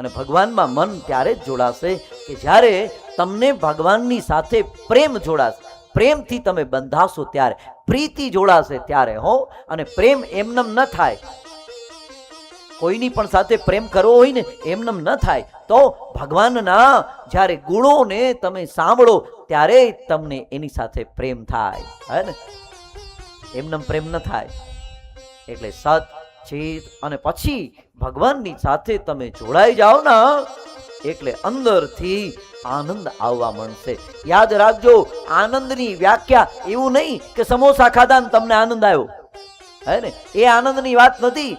અને ભગવાનમાં મન ત્યારે જ જોડાશે કે જ્યારે તમને ભગવાનની સાથે પ્રેમ જોડાશે, પ્રેમથી તમે બંધાશો ત્યારે, પ્રીતિ જોડાશે ત્યારે હો. અને પ્રેમ એમનેમ ન થાય, કોઈની પણ સાથે પ્રેમ કરવો હોય ને એમનેમ ન થાય. તો ભગવાનના જ્યારે ગુણોને તમે સાંભળો ત્યારે તમને એની સાથે પ્રેમ થાય, હે ને? એમનેમ પ્રેમ ન થાય. એટલે સત ચિત અને પછી ભગવાનની સાથે તમે જોડાઈ જાઓ ને એટલે અંદરથી આનંદ આવવા મળશે. યાદ રાખજો, આનંદની વ્યાખ્યા એવું નહીં કે સમોસા ખાધા ને તમને આનંદ આવ્યો, હે ને? એ આનંદની વાત નથી.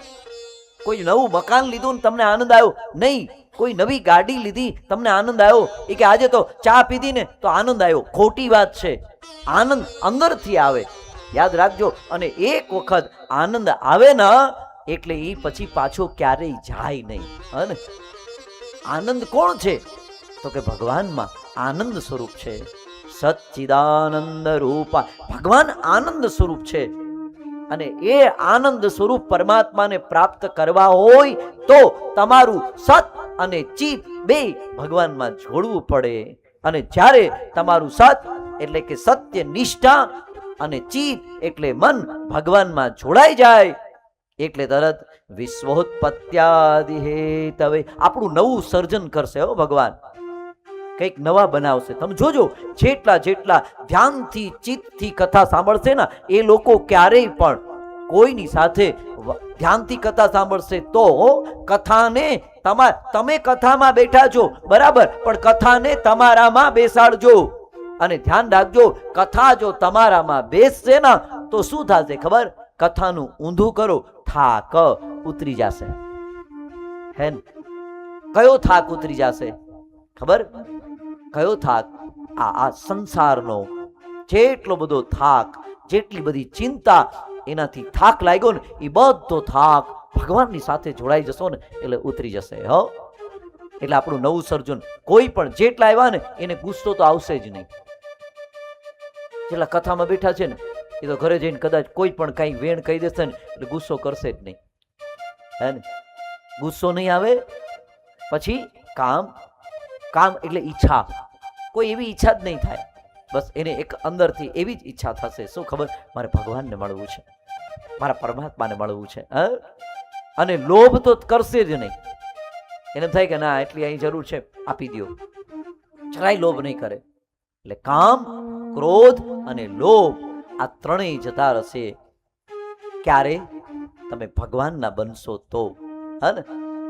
કોઈ નવું મકાન લીધું ને તમને આનંદ આવ્યો નહીં, કોઈ નવી ગાડી લીધી તમને આનંદ આવ્યો, એ કે આજે તો ચા પીધી ને તો આનંદ આવ્યો, ખોટી વાત છે. આનંદ અંદરથી આવે, યાદ રાખજો. અને એક વખત આનંદ આવે ને એટલે એ પછી પાછો ક્યારેય જાય નહીં, હે ને? આનંદ કોણ છે? તો કે ભગવાનમાં આનંદ સ્વરૂપ છે, સચ્ચિદાનંદ રૂપા. ભગવાન આનંદ સ્વરૂપ છે અને એ આનંદ સ્વરૂપ પરમાત્માને પ્રાપ્ત કરવા હોય તો તમારું સત અને ચિત બે ભગવાનમાં જોડવું પડે. અને જ્યારે તમારું સત એટલે કે સત્ય નિષ્ઠા અને ચિત એટલે મન ભગવાનમાં જોડાઈ જાય એટલે તરત વિશ્વોત્પત્યાદિ હેતવે આપણું નવું સર્જન કરશે હો ભગવાન, કંઈક નવા બનાવશે. તમે જોજો, જેટલા જેટલા ધ્યાનથી ચિત્તથી કથા સાંભળશે ને એ લોકો ક્યારેય પણ કોઈની સાથે ધ્યાનથી કથા સાંભળશે તો કથાને તમે કથામાં બેઠા છો બરાબર, પણ કથાને તમારામાં બેસાડજો. અને ધ્યાન રાખજો, કથા જો તમારામાં બેસશે ને તો શું થશે ખબર? કથાનું ઊંધું કરો, થાક ઉતરી જશે. હે ને? કયો થાક ઉતરી જશે ખબર? કયો થાક? આ સંસારનો જેટલો બધો થાક, જેટલી બધી ચિંતા, એનાથી થાક લાગ્યો ને એ બધો થાક ભગવાનની સાથે જોડાઈ જશો ને એટલે ઉતરી જશે. હો, એટલે આપણું નવું સર્જન કોઈ પણ જેટલા આવ્યા ને એને ગુસ્સો તો આવશે જ નહીં. જેટલા કથામાં બેઠા છે ને એ તો ઘરે જઈને કદાચ કોઈ પણ કઈ વેણ કહી દેશે ને એટલે ગુસ્સો કરશે જ નહીં, હે ને? ગુસ્સો નહીં આવે. પછી કામ એટલે ઈચ્છા, કોઈ એવી ઈચ્છા જ નહીં થાય. બસ એને એક અંદરથી એવી જ ઈચ્છા થશે, શું ખબર? મારે ભગવાનને મળવું છે, મારા પરમાત્માને મળવું છે. અને લોભ તો કરશે જ નહીં. એને થાય કે ના એટલી અહીં જરૂર છે, આપી દો, જરાય લોભ નહીં કરે. એટલે કામ, ક્રોધ અને લોભ આ ત્રણેય જતા રહેશે. ક્યારે? તમે ભગવાનના બનશો તો, હે ને?